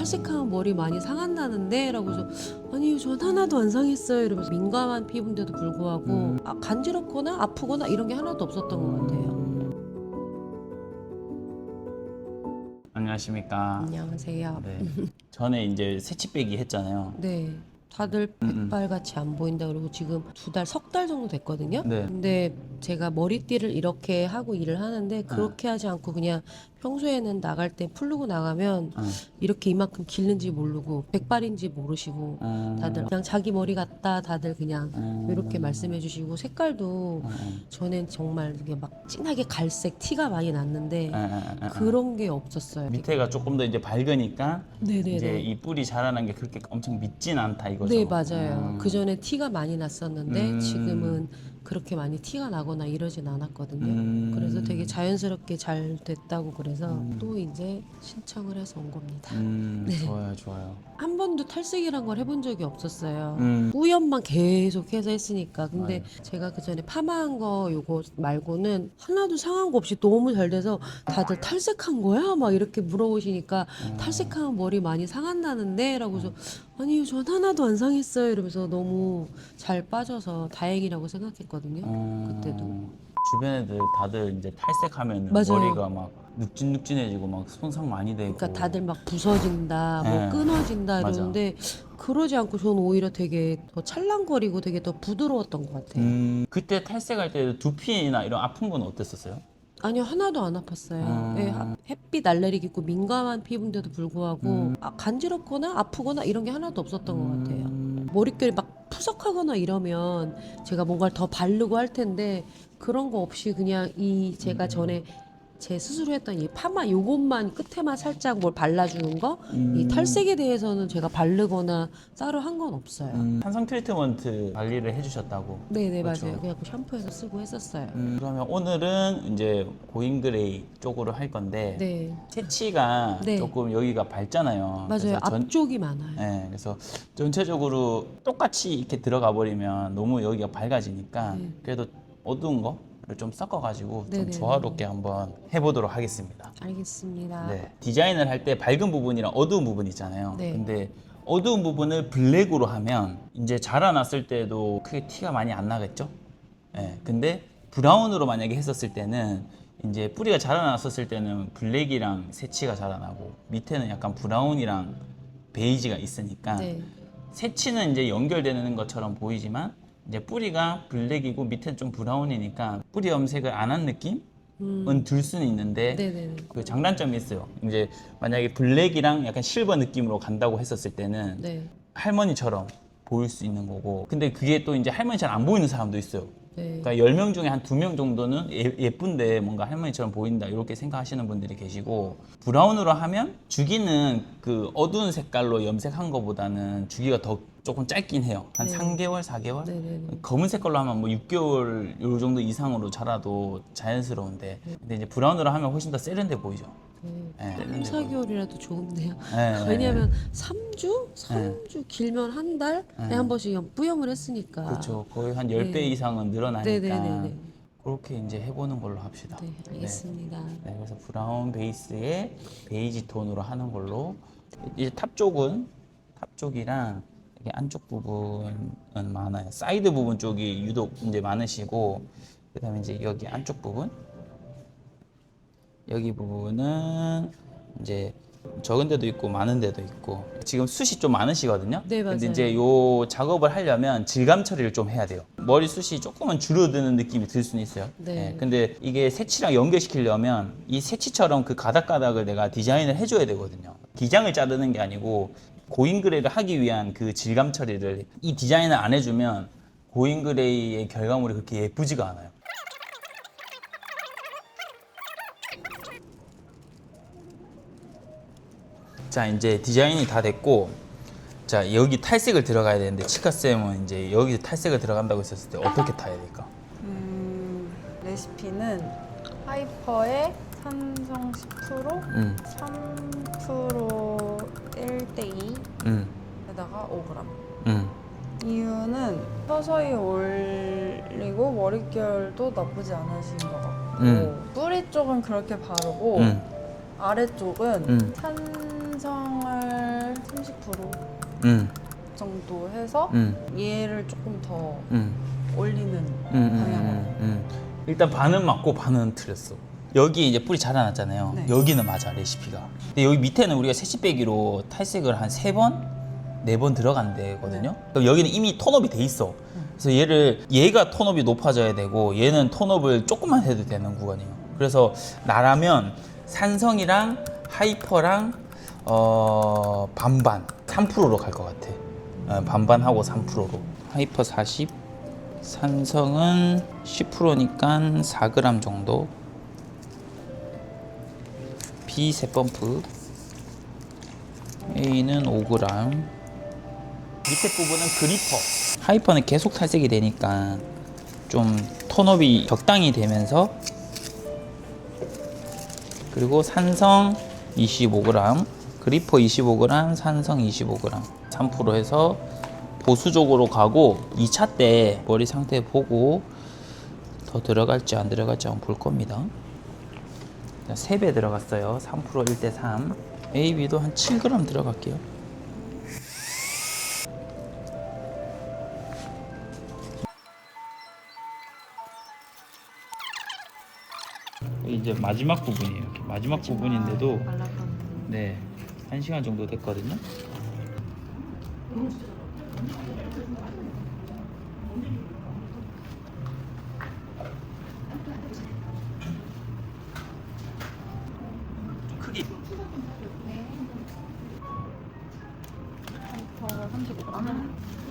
탈색하면 머리 많이 상한다는데? 라고 해서 아니요 전 하나도 안 상했어요 이러면서 민감한 피부인데도 불구하고 간지럽거나 아프거나 이런 게 하나도 없었던 것 같아요. 안녕하십니까. 안녕하세요. 네. 전에 이제 새치 빼기 했잖아요. 네. 다들 백발같이 안 보인다 그러고 지금 석 달 정도 됐거든요. 네. 근데 제가 머리띠를 이렇게 하고 일을 하는데 그렇게 하지 않고 그냥 평소에는 나갈 때 풀르고 나가면 이렇게 이만큼 길는지 모르고 백발인지 모르시고 다들 그냥 자기 머리 같다 다들 그냥 이렇게 말씀해 주시고 색깔도 전엔 정말 이게 막 진하게 갈색 티가 많이 났는데 그런 게 없었어요. 밑에가 조금 더 이제 밝으니까 네네네. 이제 이 뿔이 자라난 게 그렇게 엄청 밉진 않다 이거죠. 네, 맞아요. 그 전에 티가 많이 났었는데 지금은 그렇게 많이 티가 나거나 이러진 않았거든요. 그래서 되게 자연스럽게 잘 됐다고 그래서 또 이제 신청을 해서 온 겁니다. 좋아요, 좋아요. 한 번도 탈색이란 걸 해본 적이 없었어요. 뿌염만 계속해서 했으니까. 근데 제가 그 전에 파마한 거 요거 말고는 하나도 상한 거 없이 너무 잘 돼서 다들 탈색한 거야? 막 이렇게 물어보시니까 탈색하면 머리 많이 상한다는데? 라고 해서 아니요 전 하나도 안 상했어요 이러면서 너무 잘 빠져서 다행이라고 생각했거든요. 그때도. 주변 애들 다들 이제 탈색하면 맞아요. 머리가 막 눅진눅진해지고 막 손상 많이 되고. 그러니까 다들 막 부서진다, 뭐 네. 끊어진다 맞아. 이러는데 그러지 않고 저는 오히려 되게 더 찰랑거리고 되게 더 부드러웠던 것 같아요. 그때 탈색할 때 두피나 이런 아픈 건 어땠었어요? 아니요 하나도 안 아팠어요. 예, 햇빛 알레르기 있고 민감한 피부인데도 불구하고 간지럽거나 아프거나 이런 게 하나도 없었던 것 같아요. 머릿결이 막 푸석하거나 이러면 제가 뭔가를 더 바르고 할 텐데 그런 거 없이 그냥 제가 전에 제 스스로 했던 이 파마 요것만 끝에만 살짝 뭘 발라주는 거, 이 탈색에 대해서는 제가 바르거나 따로 한 건 없어요. 산성 트리트먼트 관리를 해주셨다고. 네네 그렇죠. 맞아요. 그냥 샴푸해서 쓰고 했었어요. 그러면 오늘은 이제 고인 그레이 쪽으로 할 건데 네 새치가 네. 조금 여기가 밝잖아요. 맞아요. 그래서 앞쪽이 많아요. 네, 그래서 전체적으로 똑같이 이렇게 들어가 버리면 너무 여기가 밝아지니까 그래도 어두운 거를 좀 섞어가지고 좀 네네. 조화롭게 한번 해보도록 하겠습니다. 알겠습니다. 네, 디자인을 할 때 밝은 부분이랑 어두운 부분 있잖아요. 네. 근데 어두운 부분을 블랙으로 하면 이제 자라났을 때도 크게 티가 많이 안 나겠죠? 네, 근데 브라운으로 만약에 했었을 때는 이제 뿌리가 자라났었을 때는 블랙이랑 새치가 자라나고 밑에는 약간 브라운이랑 베이지가 있으니까 네. 새치는 이제 연결되는 것처럼 보이지만 이제 뿌리가 블랙이고 밑에는 좀 브라운이니까 뿌리 염색을 안 한 느낌은 들 수는 있는데 네네네. 그 장단점이 있어요. 이제 만약에 블랙이랑 약간 실버 느낌으로 간다고 했었을 때는 네. 할머니처럼 보일 수 있는 거고 근데 그게 또 이제 할머니 잘 안 보이는 사람도 있어요. 네. 그러니까 10명 중에 한 2명 정도는 예쁜데 뭔가 할머니처럼 보인다 이렇게 생각하시는 분들이 계시고 브라운으로 하면 주기는 그 어두운 색깔로 염색한 거보다는 주기가 더 조금 짧긴 해요. 한 네. 3개월, 4개월? 네네네. 검은 색깔로 하면 뭐 6개월 요 정도 이상으로 자라도 자연스러운데 근데 이제 브라운으로 하면 훨씬 더 세련돼 보이죠. 네. 3, 4개월이라도 좋은데요. 네. 왜냐하면 3주? 3주 길면 한 달에 한 번씩 뿌염을 했으니까. 그렇죠. 거의 한 10배 이상은 늘어나니까 네네네네. 그렇게 이제 해보는 걸로 합시다. 네, 알겠습니다. 네, 그래서 브라운 베이스에 베이지 톤으로 하는 걸로 이제 탑 쪽이랑 이게 안쪽 부분은 많아요. 사이드 부분 쪽이 유독 이제 많으시고 그다음에 이제 여기 안쪽 부분 여기 부분은 이제 적은 데도 있고 많은 데도 있고 지금 숱이 좀 많으시거든요. 네, 맞아요. 근데 이제 요 작업을 하려면 질감 처리를 좀 해야 돼요. 머리 숱이 조금은 줄어드는 느낌이 들 수는 있어요. 네. 근데 이게 새치랑 연결시키려면 이 새치처럼 그 가닥가닥을 내가 디자인을 해줘야 되거든요. 기장을 자르는 게 아니고 고인 그레이를 하기 위한 그 질감 처리를 이 디자인을 안 해주면 고인 그레이의 결과물이 그렇게 예쁘지가 않아요. 자 이제 디자인이 다 됐고 자 여기 탈색을 들어가야 되는데 치카쌤은 이제 여기 탈색을 들어간다고 했었을 때 어떻게 타야 될까? 레시피는 하이퍼에 산성 10%, 3% 1:2에다가 5g. 이유는 서서히 올리고 머릿결도 나쁘지 않으신 것 같고 뿌리 쪽은 그렇게 바르고 아래쪽은 산성을 30% 정도 해서 얘를 조금 더 올리는 방향으로. 일단 반은 맞고 반은 틀렸어. 여기 이제 뿌리 자라났잖아요. 네. 여기는 맞아, 레시피가. 근데 여기 밑에는 우리가 새씨 빼기로 탈색을 한 3번, 4번 들어간 데거든요. 네. 그럼 여기는 이미 톤업이 돼 있어. 그래서 얘가 톤업이 높아져야 되고 얘는 톤업을 조금만 해도 되는 구간이에요. 그래서 나라면 산성이랑 하이퍼랑 반반 3%로 갈 것 같아. 반반하고 3%로. 하이퍼 40, 산성은 10%니까 4g 정도. B 3펌프, A는 5g. 밑에 부분은 그리퍼. 하이퍼는 계속 탈색이 되니까 좀 톤업이 적당히 되면서, 그리고 산성 25g, 그리퍼 25g, 산성 25g, 3% 해서 보수적으로 가고 2차 때 머리 상태 보고 더 들어갈지 안 들어갈지 한번 볼 겁니다. 3배 들어갔어요. 3% 1대3. AB도 한 7g 들어갈게요. 이제 마지막 부분이에요. 이렇게 마지막 부분인데도 네, 1시간 정도 됐거든요. 크기. 하이퍼가 35g.